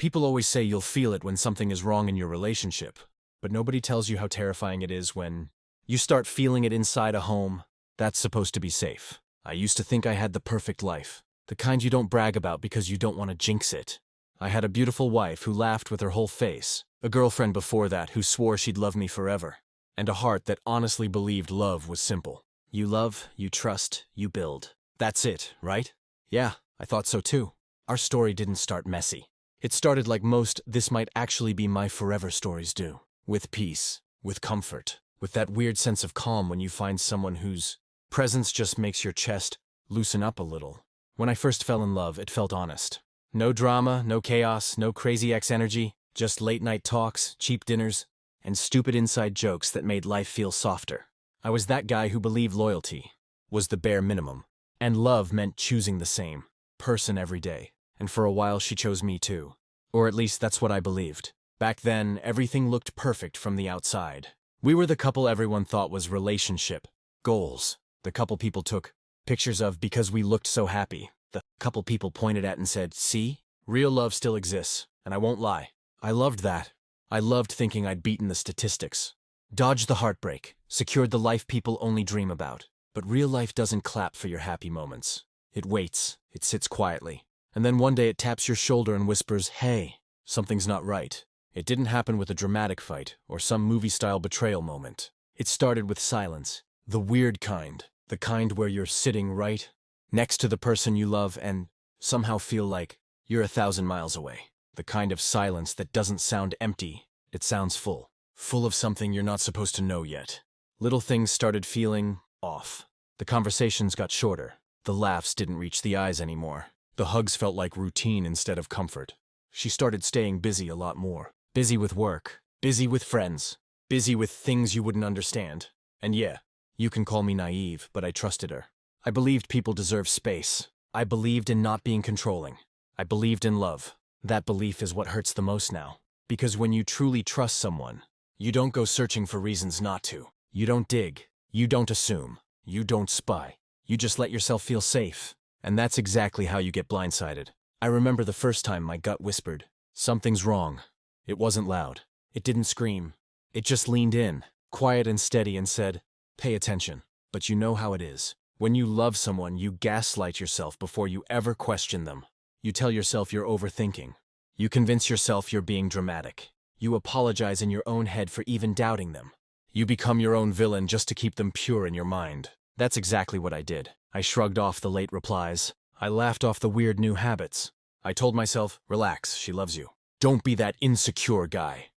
People always say you'll feel it when something is wrong in your relationship, but nobody tells you how terrifying it is when you start feeling it inside a home that's supposed to be safe. I used to think I had the perfect life, the kind you don't brag about because you don't want to jinx it. I had a beautiful wife who laughed with her whole face, a girlfriend before that who swore she'd love me forever, and a heart that honestly believed love was simple. You love, you trust, you build. That's it, right? Yeah, I thought so too. Our story didn't start messy. It started like most "this might actually be my forever" stories do. With peace, with comfort, with that weird sense of calm when you find someone whose presence just makes your chest loosen up a little. When I first fell in love, it felt honest. No drama, no chaos, no crazy ex-energy, just late-night talks, cheap dinners, and stupid inside jokes that made life feel softer. I was that guy who believed loyalty was the bare minimum, and love meant choosing the same person every day. And for a while she chose me too. Or at least that's what I believed. Back then, everything looked perfect from the outside. We were the couple everyone thought was relationship goals. The couple people took pictures of because we looked so happy. The couple people pointed at and said, "See? Real love still exists." And I won't lie, I loved that. I loved thinking I'd beaten the statistics, dodged the heartbreak, secured the life people only dream about. But real life doesn't clap for your happy moments. It waits, it sits quietly. And then one day it taps your shoulder and whispers, "Hey, something's not right." It didn't happen with a dramatic fight or some movie-style betrayal moment. It started with silence, the weird kind, the kind where you're sitting right next to the person you love and somehow feel like you're 1,000 miles away. The kind of silence that doesn't sound empty, it sounds full. Full of something you're not supposed to know yet. Little things started feeling off. The conversations got shorter. The laughs didn't reach the eyes anymore. The hugs felt like routine instead of comfort. She started staying busy a lot more. Busy with work, busy with friends, busy with things you wouldn't understand. And yeah, you can call me naive, but I trusted her. I believed people deserve space. I believed in not being controlling. I believed in love. That belief is what hurts the most now. Because when you truly trust someone, you don't go searching for reasons not to. You don't dig. You don't assume. You don't spy. You just let yourself feel safe. And that's exactly how you get blindsided. I remember the first time my gut whispered, "Something's wrong." It wasn't loud. It didn't scream. It just leaned in, quiet and steady, and said, "Pay attention." But you know how it is. When you love someone, you gaslight yourself before you ever question them. You tell yourself you're overthinking. You convince yourself you're being dramatic. You apologize in your own head for even doubting them. You become your own villain just to keep them pure in your mind. That's exactly what I did. I shrugged off the late replies. I laughed off the weird new habits. I told myself, "Relax, she loves you. Don't be that insecure guy."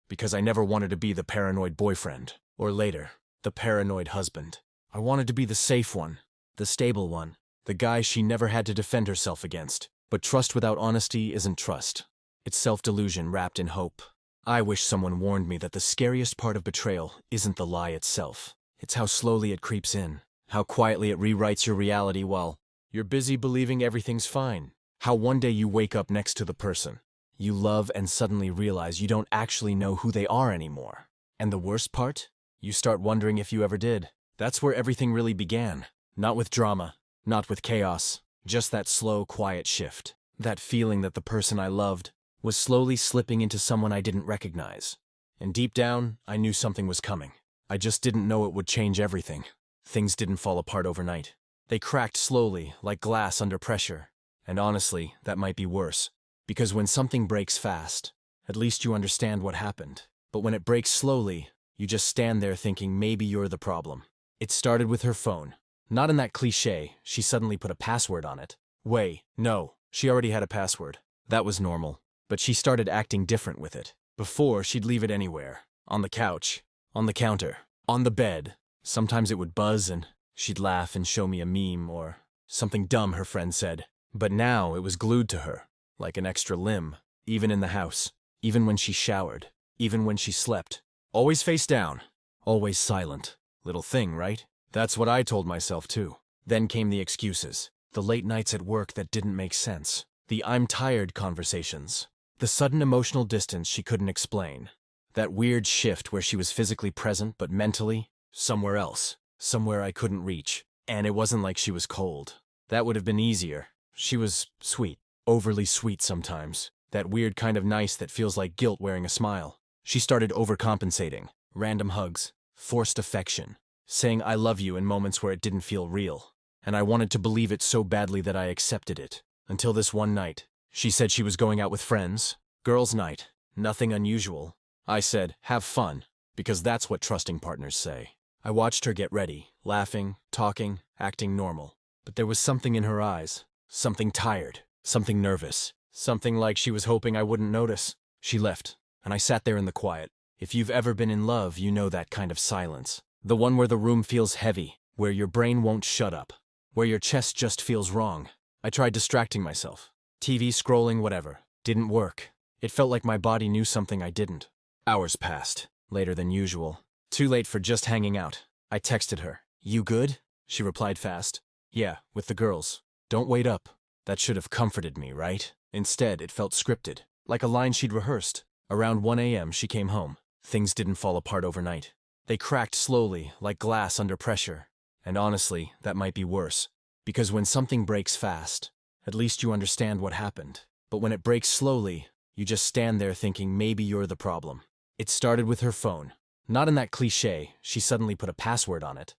Because I never wanted to be the paranoid boyfriend. Or later, the paranoid husband. I wanted to be the safe one, the stable one, the guy she never had to defend herself against. But trust without honesty isn't trust. It's self-delusion wrapped in hope. I wish someone warned me that the scariest part of betrayal isn't the lie itself. It's how slowly it creeps in, how quietly it rewrites your reality while you're busy believing everything's fine. How one day you wake up next to the person you love and suddenly realize you don't actually know who they are anymore. And the worst part? You start wondering if you ever did. That's where everything really began. Not with drama, not with chaos, just that slow, quiet shift. That feeling that the person I loved was slowly slipping into someone I didn't recognize. And deep down, I knew something was coming. I just didn't know it would change everything. Things didn't fall apart overnight. They cracked slowly, like glass under pressure. And honestly, that might be worse. Because when something breaks fast, at least you understand what happened. But when it breaks slowly, you just stand there thinking maybe you're the problem. It started with her phone. Not in that cliché, she suddenly put a password on it. Wait, no, she already had a password. That was normal. But she started acting different with it. Before, she'd leave it anywhere. On the couch, on the counter, on the bed. Sometimes it would buzz and she'd laugh and show me a meme or something dumb her friend said. But now it was glued to her, like an extra limb, even in the house, even when she showered, even when she slept. Always face down, always silent. Little thing, right? That's what I told myself too. Then came the excuses, the late nights at work that didn't make sense, the "I'm tired" conversations, the sudden emotional distance she couldn't explain, that weird shift where she was physically present but mentally somewhere else, somewhere I couldn't reach. And it wasn't like she was cold. That would have been easier. She was sweet, overly sweet sometimes, That weird kind of nice that feels like guilt wearing a smile. She started overcompensating. Random hugs. Forced affection. Saying I love you in moments where it didn't feel real. And I wanted to believe it so badly that I accepted it. Until this one night. She said she was going out with friends. Girls' night. Nothing unusual. I said, have fun. Because that's what trusting partners say. I watched her get ready, laughing, talking, acting normal. But there was something in her eyes. Something tired. Something nervous. Something like she was hoping I wouldn't notice. She left, and I sat there in the quiet. If you've ever been in love, you know that kind of silence. The one where the room feels heavy, where your brain won't shut up, where your chest just feels wrong. I tried distracting myself. TV scrolling, whatever. Didn't work. It felt like my body knew something I didn't. Hours passed, later than usual. Too late for just hanging out. I texted her. You good? She replied fast. Yeah, with the girls. Don't wait up. That should have comforted me, right? Instead, it felt scripted, like a line she'd rehearsed. Around 1 a.m. she came home. Things didn't fall apart overnight. They cracked slowly, like glass under pressure. And honestly, that might be worse. Because when something breaks fast, at least you understand what happened. But when it breaks slowly, you just stand there thinking maybe you're the problem. It started with her phone. Not in that cliché, she suddenly put a password on it.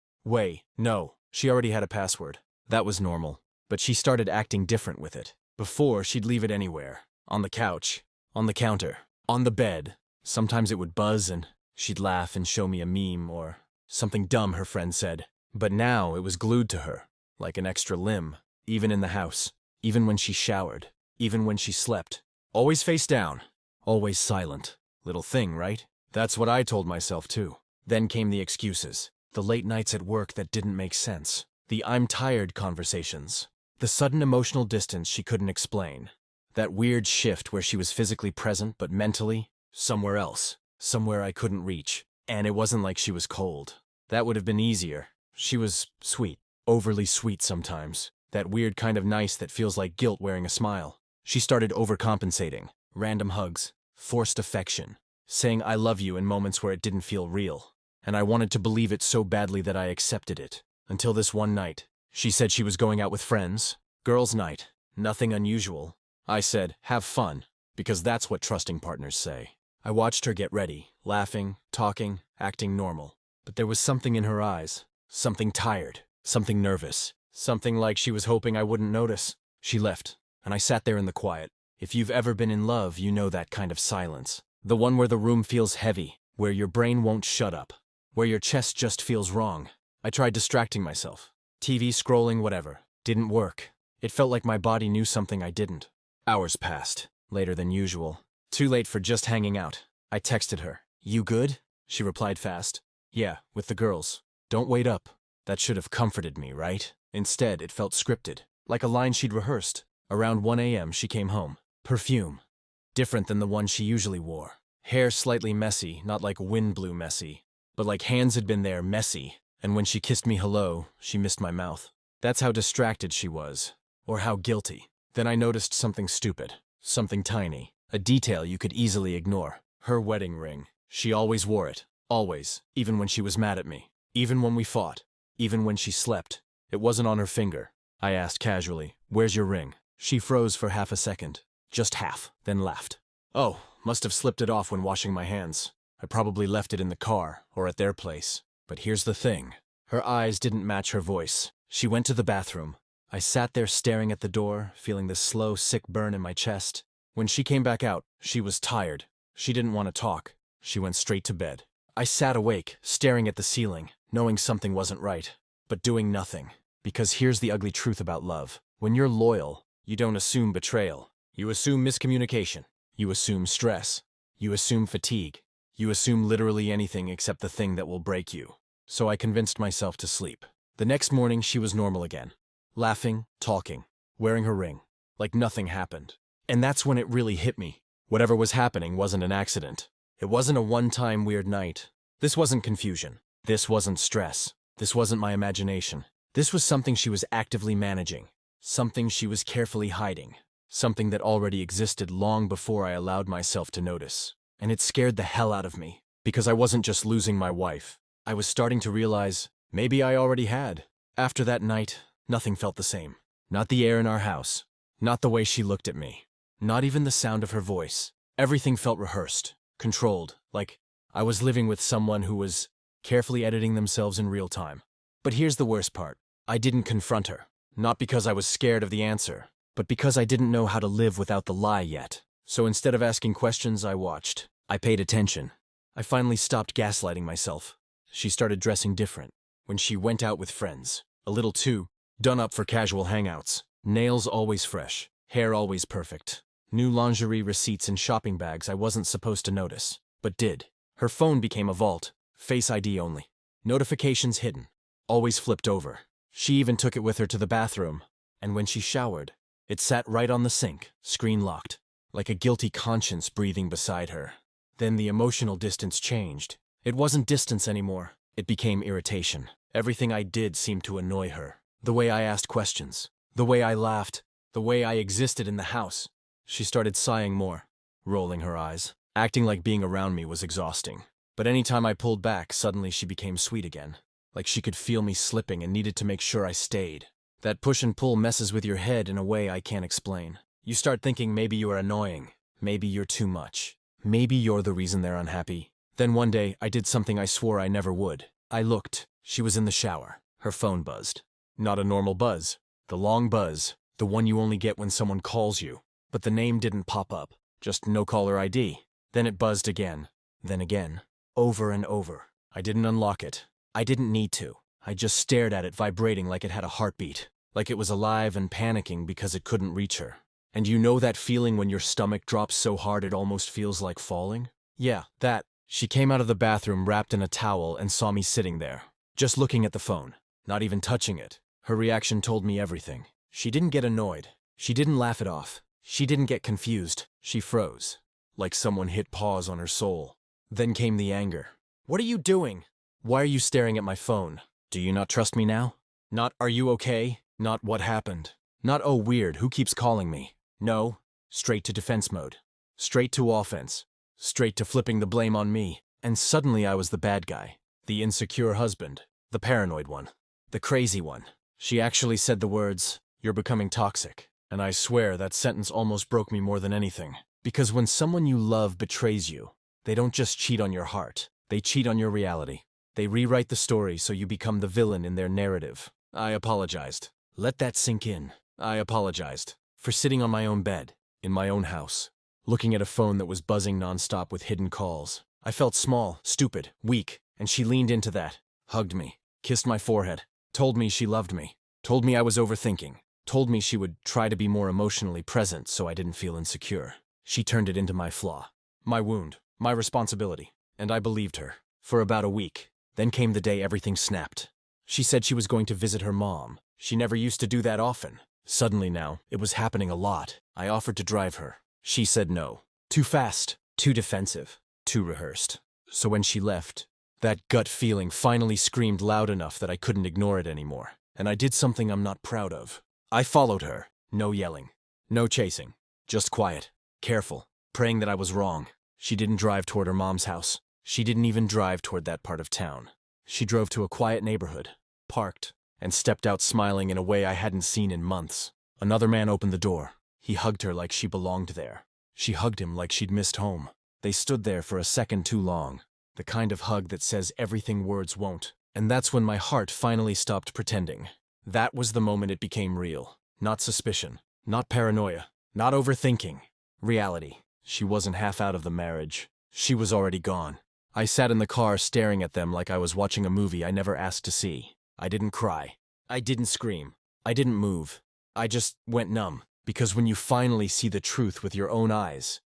No, she already had a password. That was normal. But she started acting different with it. Before, she'd leave it anywhere. On the couch. On the counter. On the bed. Sometimes it would buzz and she'd laugh and show me a meme or something dumb her friend said. But now it was glued to her, like an extra limb. Even in the house. Even when she showered. Even when she slept. Always face down. Always silent. Little thing, right? That's what I told myself too. Then came the excuses. The late nights at work that didn't make sense. The I'm tired conversations. The sudden emotional distance she couldn't explain. That weird shift where she was physically present but mentally somewhere else. Somewhere I couldn't reach. And it wasn't like she was cold. That would have been easier. She was sweet. Overly sweet sometimes. That weird kind of nice that feels like guilt wearing a smile. She started overcompensating. Random hugs. Forced affection. Saying I love you in moments where it didn't feel real. And I wanted to believe it so badly that I accepted it. Until this one night. She said she was going out with friends. Girls' night. Nothing unusual. I said, have fun. Because that's what trusting partners say. I watched her get ready, laughing, talking, acting normal. But there was something in her eyes. Something tired. Something nervous. Something like she was hoping I wouldn't notice. She left, and I sat there in the quiet. If you've ever been in love, you know that kind of silence. The one where the room feels heavy, where your brain won't shut up, where your chest just feels wrong. I tried distracting myself. TV scrolling, whatever. Didn't work. It felt like my body knew something I didn't. Hours passed, later than usual. Too late for just hanging out. I texted her. You good? She replied fast. Yeah, with the girls. Don't wait up. That should have comforted me, right? Instead, it felt scripted, like a line she'd rehearsed. Around 1 a.m. she came home. Perfume. Different than the one she usually wore. Hair slightly messy, not like wind blew messy, but like hands had been there messy. And when she kissed me hello, she missed my mouth. That's how distracted she was. Or how guilty. Then I noticed something stupid. Something tiny. A detail you could easily ignore. Her wedding ring. She always wore it. Always. Even when she was mad at me. Even when we fought. Even when she slept. It wasn't on her finger. I asked casually, where's your ring? She froze for half a second. Just half. Then laughed. Oh, must have slipped it off when washing my hands. I probably left it in the car, or at their place. But here's the thing. Her eyes didn't match her voice. She went to the bathroom. I sat there staring at the door, feeling the slow, sick burn in my chest. When she came back out, she was tired. She didn't want to talk. She went straight to bed. I sat awake, staring at the ceiling, knowing something wasn't right, but doing nothing. Because here's the ugly truth about love. When you're loyal, you don't assume betrayal. You assume miscommunication. You assume stress. You assume fatigue. You assume literally anything except the thing that will break you. So I convinced myself to sleep. The next morning, she was normal again. Laughing, talking, wearing her ring. Like nothing happened. And that's when it really hit me. Whatever was happening wasn't an accident. It wasn't a one-time weird night. This wasn't confusion. This wasn't stress. This wasn't my imagination. This was something she was actively managing. Something she was carefully hiding. Something that already existed long before I allowed myself to notice. And it scared the hell out of me. Because I wasn't just losing my wife. I was starting to realize, maybe I already had. After that night, nothing felt the same. Not the air in our house. Not the way she looked at me. Not even the sound of her voice. Everything felt rehearsed, controlled, like I was living with someone who was carefully editing themselves in real time. But here's the worst part. I didn't confront her. Not because I was scared of the answer, but because I didn't know how to live without the lie yet. So instead of asking questions, I watched. I paid attention. I finally stopped gaslighting myself. She started dressing different. When she went out with friends, a little too done up for casual hangouts. Nails always fresh, hair always perfect. New lingerie receipts and shopping bags I wasn't supposed to notice, but did. Her phone became a vault, Face ID only. Notifications hidden, always flipped over. She even took it with her to the bathroom, and when she showered, it sat right on the sink, screen locked, like a guilty conscience breathing beside her. Then the emotional distance changed. It wasn't distance anymore. It became irritation. Everything I did seemed to annoy her. The way I asked questions, the way I laughed, the way I existed in the house. She started sighing more, rolling her eyes, acting like being around me was exhausting. But anytime I pulled back, suddenly she became sweet again. Like she could feel me slipping and needed to make sure I stayed. That push and pull messes with your head in a way I can't explain. You start thinking maybe you are annoying, maybe you're too much, maybe you're the reason they're unhappy. Then one day, I did something I swore I never would. I looked. She was in the shower. Her phone buzzed. Not a normal buzz. The long buzz. The one you only get when someone calls you. But the name didn't pop up. Just no caller ID. Then it buzzed again. Then again. Over and over. I didn't unlock it. I didn't need to. I just stared at it vibrating like it had a heartbeat. Like it was alive and panicking because it couldn't reach her. And you know that feeling when your stomach drops so hard it almost feels like falling? Yeah, that. She came out of the bathroom wrapped in a towel and saw me sitting there, just looking at the phone, not even touching it. Her reaction told me everything. She didn't get annoyed. She didn't laugh it off. She didn't get confused. She froze, like someone hit pause on her soul. Then came the anger. What are you doing? Why are you staring at my phone? Do you not trust me now? Not, are you okay? Not, what happened? Not, oh weird, who keeps calling me? No, straight to defense mode. Straight to offense. Straight to flipping the blame on me. And suddenly I was the bad guy. The insecure husband. The paranoid one. The crazy one. She actually said the words, "You're becoming toxic." And I swear that sentence almost broke me more than anything. Because when someone you love betrays you, they don't just cheat on your heart. They cheat on your reality. They rewrite the story so you become the villain in their narrative. I apologized. Let that sink in. I apologized. For sitting on my own bed, in my own house, looking at a phone that was buzzing nonstop with hidden calls. I felt small, stupid, weak, and she leaned into that, hugged me, kissed my forehead, told me she loved me, told me I was overthinking, told me she would try to be more emotionally present so I didn't feel insecure. She turned it into my flaw, my wound, my responsibility, and I believed her. For about a week. Then came the day everything snapped. She said she was going to visit her mom. She never used to do that often. Suddenly now, it was happening a lot. I offered to drive her. She said no. Too fast, too defensive, too rehearsed. So when she left, that gut feeling finally screamed loud enough that I couldn't ignore it anymore. And I did something I'm not proud of. I followed her. No yelling. No chasing. Just quiet. Careful. Praying that I was wrong. She didn't drive toward her mom's house. She didn't even drive toward that part of town. She drove to a quiet neighborhood, parked, and stepped out smiling in a way I hadn't seen in months. Another man opened the door. He hugged her like she belonged there. She hugged him like she'd missed home. They stood there for a second too long. The kind of hug that says everything words won't. And that's when my heart finally stopped pretending. That was the moment it became real. Not suspicion. Not paranoia. Not overthinking. Reality. She wasn't half out of the marriage. She was already gone. I sat in the car staring at them like I was watching a movie I never asked to see. I didn't cry. I didn't scream. I didn't move. I just went numb. Because when you finally see the truth with your own eyes,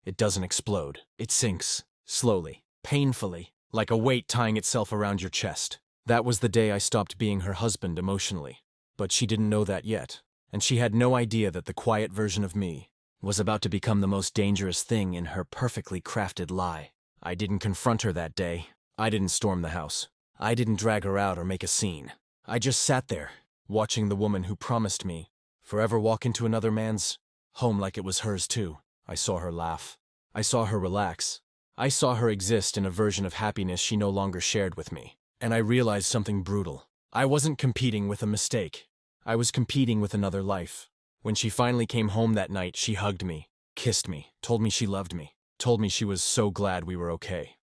it doesn't explode. It sinks. Slowly. Painfully. Like a weight tying itself around your chest. That was the day I stopped being her husband emotionally. But she didn't know that yet. And she had no idea that the quiet version of me was about to become the most dangerous thing in her perfectly crafted lie. I didn't confront her that day. I didn't storm the house. I didn't drag her out or make a scene. I just sat there, watching the woman who promised me forever walk into another man's home like it was hers too. I saw her laugh. I saw her relax. I saw her exist in a version of happiness she no longer shared with me. And I realized something brutal. I wasn't competing with a mistake. I was competing with another life. When she finally came home that night, she hugged me. kissed me, told me she loved me, told me she was so glad we were okay.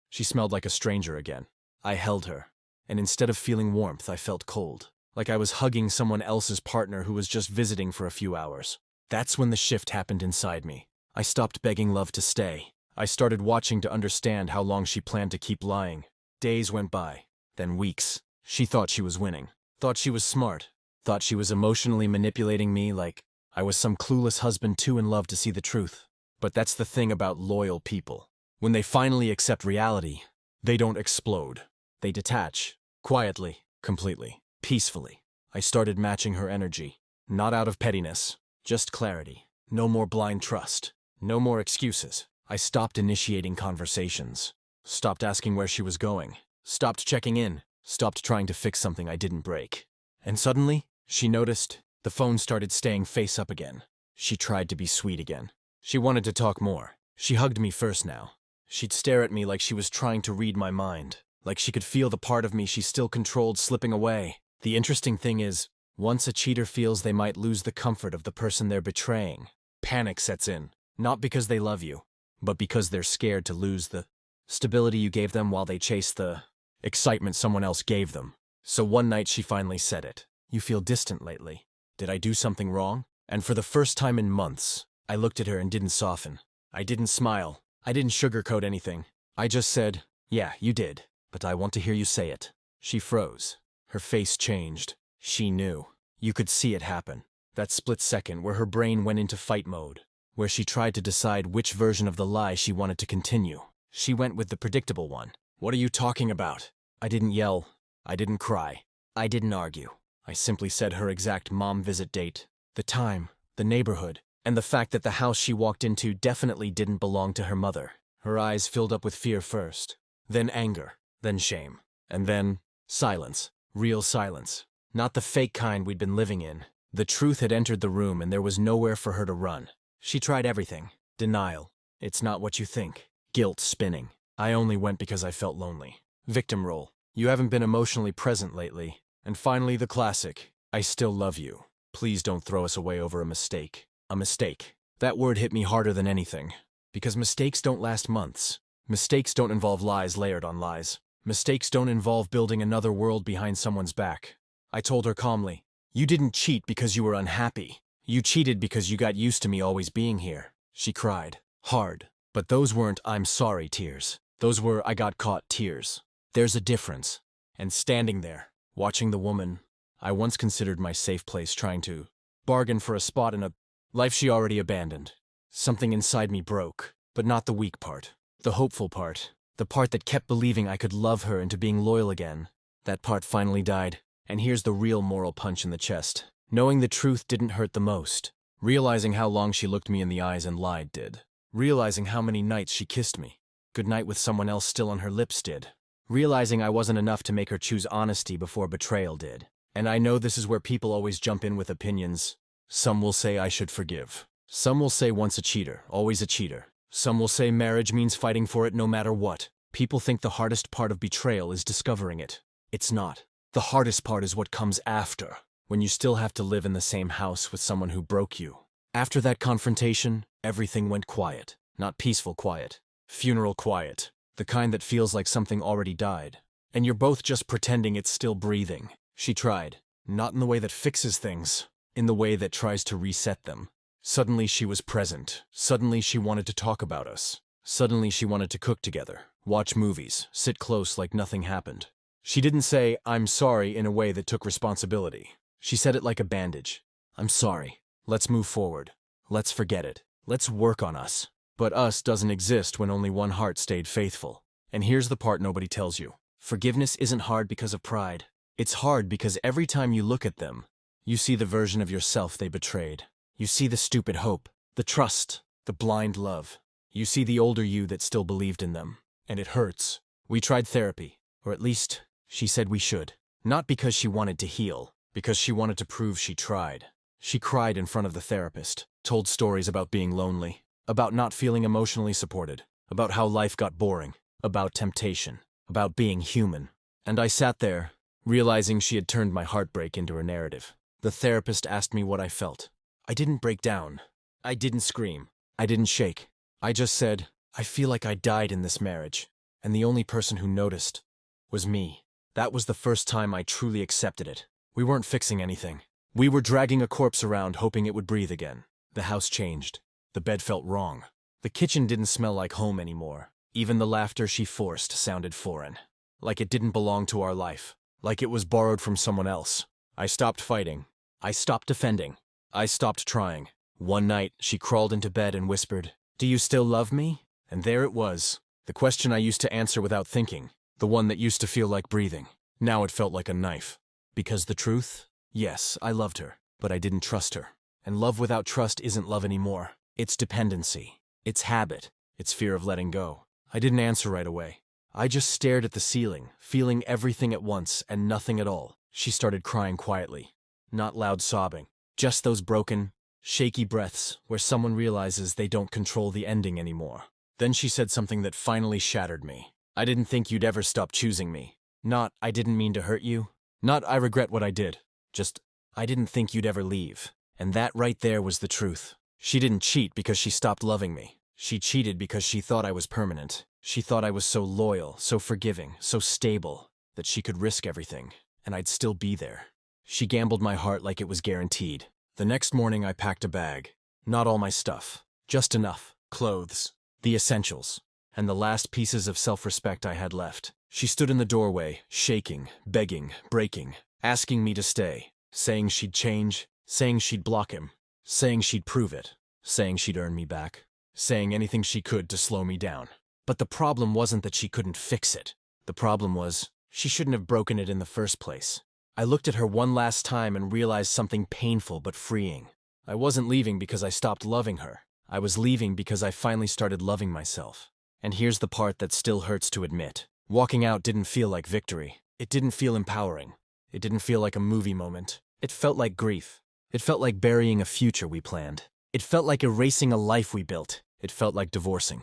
She smelled like a stranger again. I held her, and instead of feeling warmth, I felt cold, like I was hugging someone else's partner who was just visiting for a few hours. That's when the shift happened inside me. I stopped begging love to stay. I started watching to understand how long she planned to keep lying. Days went by, then weeks. She thought she was winning, thought she was smart, thought she was emotionally manipulating me like I was some clueless husband too in love to see the truth. But that's the thing about loyal people. When they finally accept reality, they don't explode. They detach, quietly, completely, peacefully. I started matching her energy, not out of pettiness, just clarity. No more blind trust, no more excuses. I stopped initiating conversations, stopped asking where she was going, stopped checking in, stopped trying to fix something I didn't break. And suddenly, she noticed the phone started staying face up again. She tried to be sweet again. She wanted to talk more. She hugged me first now. She'd stare at me like she was trying to read my mind, like she could feel the part of me she still controlled slipping away. The interesting thing is, once a cheater feels they might lose the comfort of the person they're betraying, panic sets in, not because they love you, but because they're scared to lose the stability you gave them while they chase the excitement someone else gave them. So one night she finally said it. You feel distant lately. Did I do something wrong? And for the first time in months, I looked at her and didn't soften. I didn't smile. I didn't sugarcoat anything. I just said, yeah, you did, but I want to hear you say it. She froze. Her face changed. She knew. You could see it happen. That split second where her brain went into fight mode, where she tried to decide which version of the lie she wanted to continue. She went with the predictable one. What are you talking about? I didn't yell. I didn't cry. I didn't argue. I simply said her exact mom visit date, the time, the neighborhood, and the fact that the house she walked into definitely didn't belong to her mother. Her eyes filled up with fear first, then anger, then shame, and then silence. Real silence. Not the fake kind we'd been living in. The truth had entered the room and there was nowhere for her to run. She tried everything. Denial. It's not what you think. Guilt spinning. I only went because I felt lonely. Victim role. You haven't been emotionally present lately. And finally the classic. I still love you. Please don't throw us away over a mistake. A mistake. That word hit me harder than anything. Because mistakes don't last months. Mistakes don't involve lies layered on lies. Mistakes don't involve building another world behind someone's back. I told her calmly, you didn't cheat because you were unhappy. You cheated because you got used to me always being here. She cried. Hard. But those weren't I'm sorry tears. Those were I got caught tears. There's a difference. And standing there, watching the woman I once considered my safe place trying to bargain for a spot in a life she already abandoned. Something inside me broke, but not the weak part. The hopeful part. The part that kept believing I could love her into being loyal again. That part finally died. And here's the real moral punch in the chest. Knowing the truth didn't hurt the most. Realizing how long she looked me in the eyes and lied did. Realizing how many nights she kissed me. Goodnight with someone else still on her lips did. Realizing I wasn't enough to make her choose honesty before betrayal did. And I know this is where people always jump in with opinions. Some will say I should forgive. Some will say once a cheater, always a cheater. Some will say marriage means fighting for it no matter what. People think the hardest part of betrayal is discovering it. It's not. The hardest part is what comes after, when you still have to live in the same house with someone who broke you. After that confrontation, everything went quiet. Not peaceful quiet. Funeral quiet. The kind that feels like something already died. And you're both just pretending it's still breathing. She tried. Not in the way that fixes things. In the way that tries to reset them. Suddenly she was present. Suddenly she wanted to talk about us. Suddenly she wanted to cook together, watch movies, sit close like nothing happened. She didn't say, I'm sorry in a way that took responsibility. She said it like a bandage. I'm sorry. Let's move forward. Let's forget it. Let's work on us. But us doesn't exist when only one heart stayed faithful. And here's the part nobody tells you. Forgiveness isn't hard because of pride. It's hard because every time you look at them, you see the version of yourself they betrayed. You see the stupid hope, the trust, the blind love. You see the older you that still believed in them. And it hurts. We tried therapy, or at least she said we should. Not because she wanted to heal, because she wanted to prove she tried. She cried in front of the therapist, told stories about being lonely, about not feeling emotionally supported, about how life got boring, about temptation, about being human. And I sat there, realizing she had turned my heartbreak into her narrative. The therapist asked me what I felt. I didn't break down. I didn't scream. I didn't shake. I just said, I feel like I died in this marriage, and the only person who noticed was me. That was the first time I truly accepted it. We weren't fixing anything. We were dragging a corpse around hoping it would breathe again. The house changed. The bed felt wrong. The kitchen didn't smell like home anymore. Even the laughter she forced sounded foreign. Like it didn't belong to our life. Like it was borrowed from someone else. I stopped fighting. I stopped defending. I stopped trying. One night, she crawled into bed and whispered, "Do you still love me?" And there it was. The question I used to answer without thinking. The one that used to feel like breathing. Now it felt like a knife. Because the truth? Yes, I loved her. But I didn't trust her. And love without trust isn't love anymore. It's dependency. It's habit. It's fear of letting go. I didn't answer right away. I just stared at the ceiling, feeling everything at once and nothing at all. She started crying quietly. Not loud sobbing. Just those broken, shaky breaths where someone realizes they don't control the ending anymore. Then she said something that finally shattered me. "I didn't think you'd ever stop choosing me. Not, I didn't mean to hurt you. Not, I regret what I did. Just, I didn't think you'd ever leave." And that right there was the truth. She didn't cheat because she stopped loving me. She cheated because she thought I was permanent. She thought I was so loyal, so forgiving, so stable, that she could risk everything, and I'd still be there. She gambled my heart like it was guaranteed. The next morning I packed a bag. Not all my stuff. Just enough. Clothes. The essentials. And the last pieces of self-respect I had left. She stood in the doorway, shaking, begging, breaking, asking me to stay, saying she'd change, saying she'd block him, saying she'd prove it, saying she'd earn me back, saying anything she could to slow me down. But the problem wasn't that she couldn't fix it. The problem was, she shouldn't have broken it in the first place. I looked at her one last time and realized something painful but freeing. I wasn't leaving because I stopped loving her. I was leaving because I finally started loving myself. And here's the part that still hurts to admit. Walking out didn't feel like victory. It didn't feel empowering. It didn't feel like a movie moment. It felt like grief. It felt like burying a future we planned. It felt like erasing a life we built. It felt like divorcing.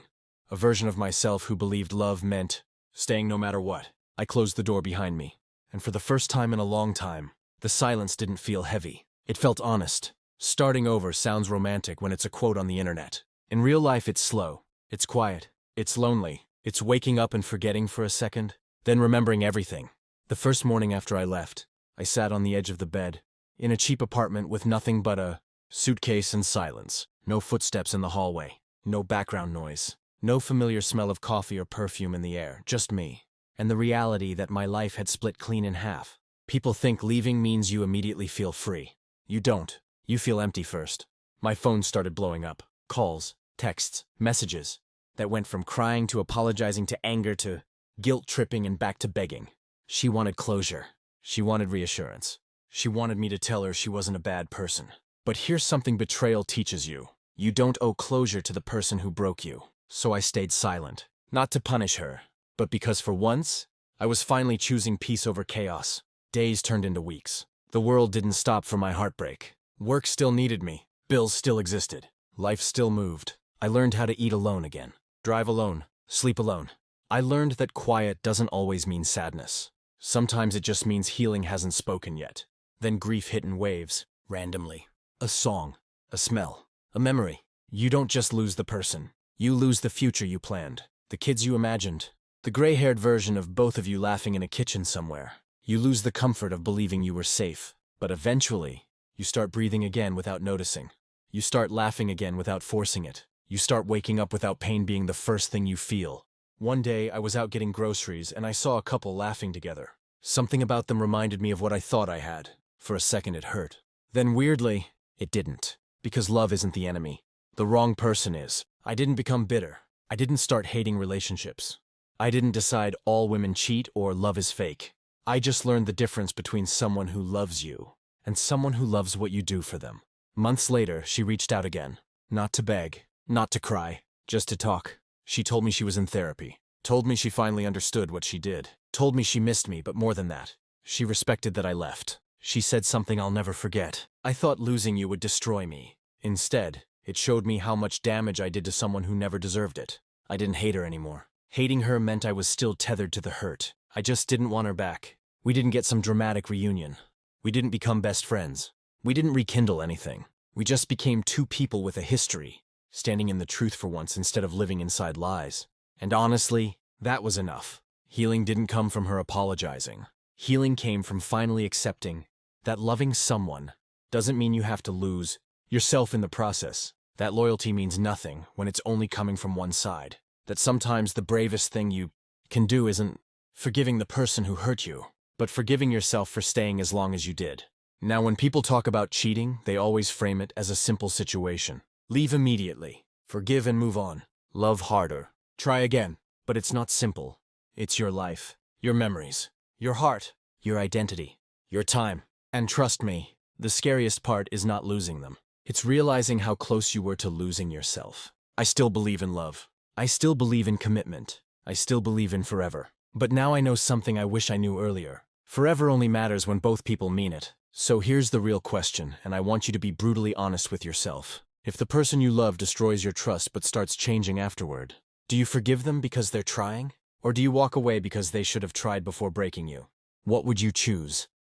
A version of myself who believed love meant staying no matter what. I closed the door behind me. And for the first time in a long time, the silence didn't feel heavy. It felt honest. Starting over sounds romantic when it's a quote on the internet. In real life, it's slow. It's quiet. It's lonely. It's waking up and forgetting for a second, then remembering everything. The first morning after I left, I sat on the edge of the bed, in a cheap apartment with nothing but a suitcase and silence. No footsteps in the hallway. No background noise. No familiar smell of coffee or perfume in the air. Just me. And the reality that my life had split clean in half. People think leaving means you immediately feel free. You don't. You feel empty first. My phone started blowing up. Calls, texts, messages. That went from crying to apologizing to anger to guilt-tripping and back to begging. She wanted closure. She wanted reassurance. She wanted me to tell her she wasn't a bad person. But here's something betrayal teaches you. You don't owe closure to the person who broke you. So I stayed silent. Not to punish her, but because for once, I was finally choosing peace over chaos. Days turned into weeks. The world didn't stop for my heartbreak. Work still needed me. Bills still existed. Life still moved. I learned how to eat alone again. Drive alone. Sleep alone. I learned that quiet doesn't always mean sadness. Sometimes it just means healing hasn't spoken yet. Then grief hit in waves, randomly. A song. A smell. A memory. You don't just lose the person. You lose the future you planned. The kids you imagined. The gray-haired version of both of you laughing in a kitchen somewhere. You lose the comfort of believing you were safe. But eventually, you start breathing again without noticing. You start laughing again without forcing it. You start waking up without pain being the first thing you feel. One day, I was out getting groceries and I saw a couple laughing together. Something about them reminded me of what I thought I had. For a second, it hurt. Then weirdly, it didn't. Because love isn't the enemy. The wrong person is. I didn't become bitter. I didn't start hating relationships. I didn't decide all women cheat or love is fake. I just learned the difference between someone who loves you and someone who loves what you do for them. Months later, she reached out again. Not to beg. Not to cry, just to talk. She told me she was in therapy. Told me she finally understood what she did. Told me she missed me, but more than that. She respected that I left. She said something I'll never forget. I thought losing you would destroy me. Instead, it showed me how much damage I did to someone who never deserved it. I didn't hate her anymore. Hating her meant I was still tethered to the hurt. I just didn't want her back. We didn't get some dramatic reunion. We didn't become best friends. We didn't rekindle anything. We just became two people with a history. standing in the truth for once instead of living inside lies. And honestly, that was enough. Healing didn't come from her apologizing. Healing came from finally accepting that loving someone doesn't mean you have to lose yourself in the process. That loyalty means nothing when it's only coming from one side. That sometimes the bravest thing you can do isn't forgiving the person who hurt you, but forgiving yourself for staying as long as you did. Now, when people talk about cheating, they always frame it as a simple situation. Leave immediately. Forgive and move on. Love harder. Try again. But it's not simple. It's your life, your memories, your heart, your identity, your time. And trust me, the scariest part is not losing them. It's realizing how close you were to losing yourself. I still believe in love. I still believe in commitment. I still believe in forever. But now I know something I wish I knew earlier. Forever only matters when both people mean it. So here's the real question, and I want you to be brutally honest with yourself. If the person you love destroys your trust but starts changing afterward, do you forgive them because they're trying? Or do you walk away because they should have tried before breaking you? What would you choose?